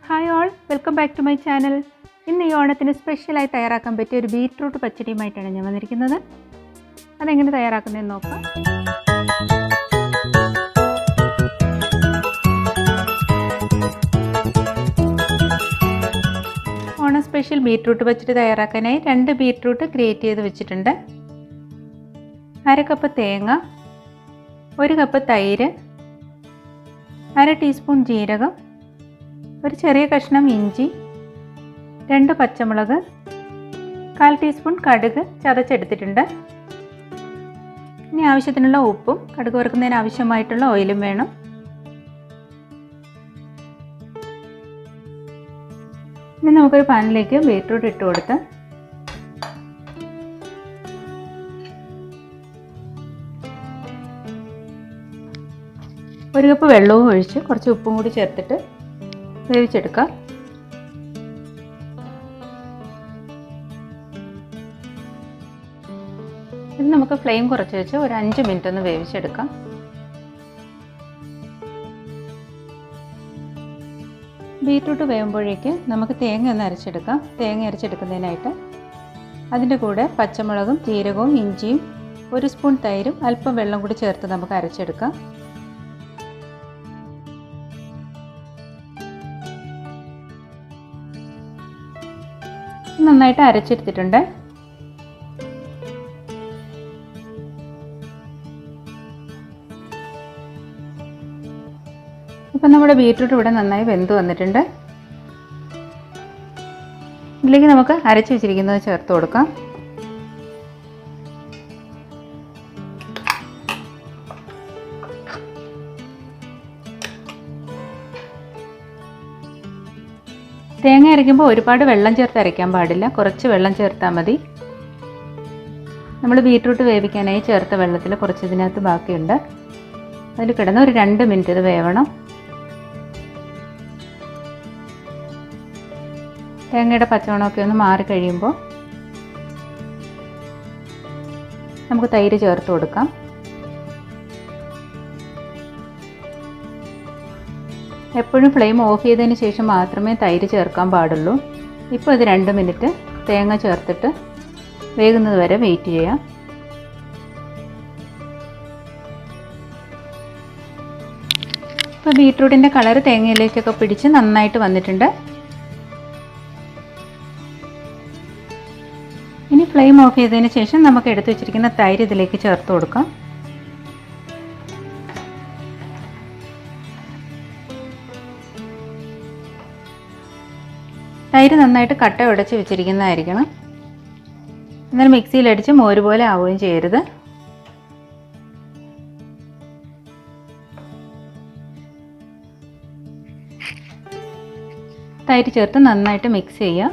Hi all, welcome back to my channel. ഇന്ന് ഈ ഓണത്തിന് സ്പെഷ്യലായി തയ്യാറാക്കാൻ പറ്റിയ ഒരു ബീറ്റ്റൂട്ട് പച്ചടിയുമായിട്ടാണ് ഞാൻ വന്നിരിക്കുന്നത്. അതെങ്ങനെ തയ്യാറാക്കുന്നതെന്ന് നോക്കാം. ഓണം സ്പെഷ്യൽ ബീറ്റ്റൂട്ട് പച്ചടി തയ്യാറാക്കാനായി 2 ബീറ്റ്റൂട്ട് ഗ്രേറ്റ് ചെയ്ത് വെച്ചിട്ടുണ്ട്. 1/2 കപ്പ് തേങ്ങ, 1 കപ്പ് തൈര്, 1/2 ടീസ്പൂൺ ജീരകം, ഒരു ചെറിയ കഷ്ണം ഇഞ്ചി, 2 പച്ചമുളക്, 1/4 ടീസ്പൂൺ കടുക് ചതച്ചെടുത്തിട്ടുണ്ട്. ഇനി ആവശ്യത്തിനുള്ള ഉപ്പും കടുക് വറുക്കുന്നതിന് ആവശ്യമായിട്ടുള്ള ഓയിലും വേണം. ഇനി നമുക്കൊരു പാനിലേക്ക് ബീറ്റ്റൂട്ട് ഇട്ട് കൊടുത്ത് ഒരു കപ്പ് വെള്ളവും ഒഴിച്ച് കുറച്ച് ഉപ്പും കൂടി ചേർത്തിട്ട് വേവിച്ചെടുക്കാം. ഇത് നമുക്ക് ഫ്ലെയിം കുറച്ച് വെച്ച് ഒരു 5 മിനിറ്റ് ഒന്ന് വേവിച്ചെടുക്കാം. ബീറ്റ്റൂട്ട് വേവുമ്പോഴേക്ക് നമുക്ക് തേങ്ങ ഒന്ന് അരച്ചെടുക്കാം. തേങ്ങ അരച്ചെടുക്കുന്നതിനായിട്ട് അതിൻ്റെ കൂടെ പച്ചമുളകും ജീരകവും ഇഞ്ചിയും 1 സ്പൂൺ തൈരും അല്പം വെള്ളം കൂടി ചേർത്ത് നമുക്ക് അരച്ചെടുക്കാം. നന്നായിട്ട് അരച്ചെടുത്തിട്ടുണ്ട്. ഇപ്പം നമ്മുടെ ബീറ്റ്റൂട്ട് ഇവിടെ നന്നായി വെന്ത് വന്നിട്ടുണ്ട്. ഇതിലേക്ക് നമുക്ക് അരച്ച് വെച്ചിരിക്കുന്നത് ചേർത്ത് കൊടുക്കാം. തേങ്ങ അരയ്ക്കുമ്പോൾ ഒരുപാട് വെള്ളം ചേർത്ത് അരയ്ക്കാൻ പാടില്ല, കുറച്ച് വെള്ളം ചേർത്താൽ മതി. നമ്മൾ ബീറ്റ്റൂട്ട് വേവിക്കാനായി ചേർത്ത വെള്ളത്തിൽ കുറച്ച് ഇതിനകത്ത് ബാക്കിയുണ്ട്. അതിൽ കിടന്ന് ഒരു 2 മിനിറ്റ് ഇത് വേവണം. തേങ്ങയുടെ പച്ചമണമൊക്കെ ഒന്ന് മാറിക്കഴിയുമ്പോൾ നമുക്ക് തൈര് ചേർത്ത് കൊടുക്കാം. എപ്പോഴും ഫ്ലെയിം ഓഫ് ചെയ്തതിന് ശേഷം മാത്രമേ തൈര് ചേർക്കാൻ പാടുള്ളൂ. ഇപ്പോൾ ഇത് 2 മിനിറ്റ് തേങ്ങ ചേർത്തിട്ട് വേകുന്നത് വരെ വെയിറ്റ് ചെയ്യാം. ഇപ്പോൾ ബീറ്റ്റൂട്ടിൻ്റെ കളർ തേങ്ങയിലേക്കൊക്കെ പിടിച്ച് നന്നായിട്ട് വന്നിട്ടുണ്ട്. ഇനി ഫ്ലെയിം ഓഫ് ചെയ്തതിന് ശേഷം നമുക്ക് എടുത്തു വെച്ചിരിക്കുന്ന തൈര് ഇതിലേക്ക് ചേർത്ത് കൊടുക്കാം. തൈര് നന്നായിട്ട് കട്ട ഉടച്ച് വെച്ചിരിക്കുന്നതായിരിക്കണം. എന്നാൽ മിക്സിയിലടിച്ച് മോര് പോലെ ആവുകയും ചെയ്യരുത്. തൈര് ചേർത്ത് നന്നായിട്ട് മിക്സ് ചെയ്യുക.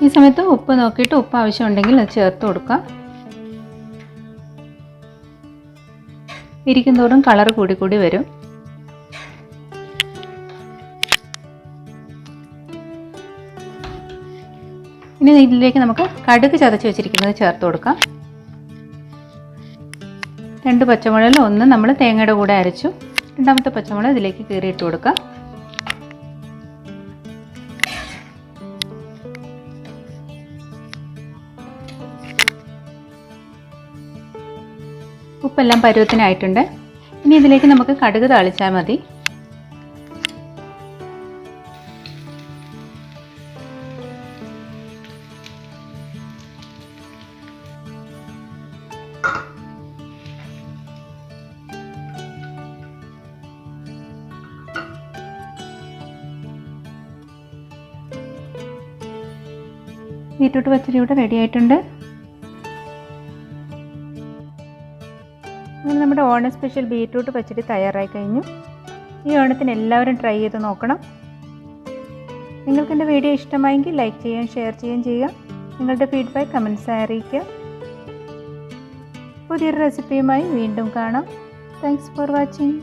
ഈ സമയത്ത് ഉപ്പ് നോക്കിയിട്ട് ഉപ്പ് ആവശ്യമുണ്ടെങ്കിൽ അത് ചേർത്ത് കൊടുക്കുക. ഇരിക്കുന്തോറും കളർ കൂടി വരും. ഇനി ഇതിലേക്ക് നമുക്ക് കടുക് ചതച്ച് വെച്ചിരിക്കുന്നത് ചേർത്ത് കൊടുക്കാം. 2 പച്ചമുളകിൽ 1 നമ്മൾ തേങ്ങയുടെ കൂടെ അരച്ചു. രണ്ടാമത്തെ പച്ചമുളക് ഇതിലേക്ക് കീറിയിട്ട് കൊടുക്കാം. ഉപ്പെല്ലാം പരുവത്തിനായിട്ടുണ്ട്. ഇനി ഇതിലേക്ക് നമുക്ക് കടുക് താളിച്ചാൽ മതി. ബീറ്റ്റൂട്ട് പച്ചടി ഇവിടെ റെഡി ആയിട്ടുണ്ട്. അങ്ങനെ നമ്മുടെ ഓണം സ്പെഷ്യൽ ബീറ്റ്റൂട്ട് പച്ചടി തയ്യാറായി കഴിഞ്ഞു. ഈ ഓണത്തിന് എല്ലാവരും ട്രൈ ചെയ്ത് നോക്കണം. നിങ്ങൾക്ക് എൻ്റെ വീഡിയോ ഇഷ്ടമായെങ്കിൽ ലൈക്ക് ചെയ്യുകയും ഷെയർ ചെയ്യുകയും ചെയ്യുക. നിങ്ങളുടെ ഫീഡ്ബാക്ക് കമൻസായി അറിയിക്കുക. പുതിയൊരു റെസിപ്പിയുമായി വീണ്ടും കാണാം. Thanks for watching.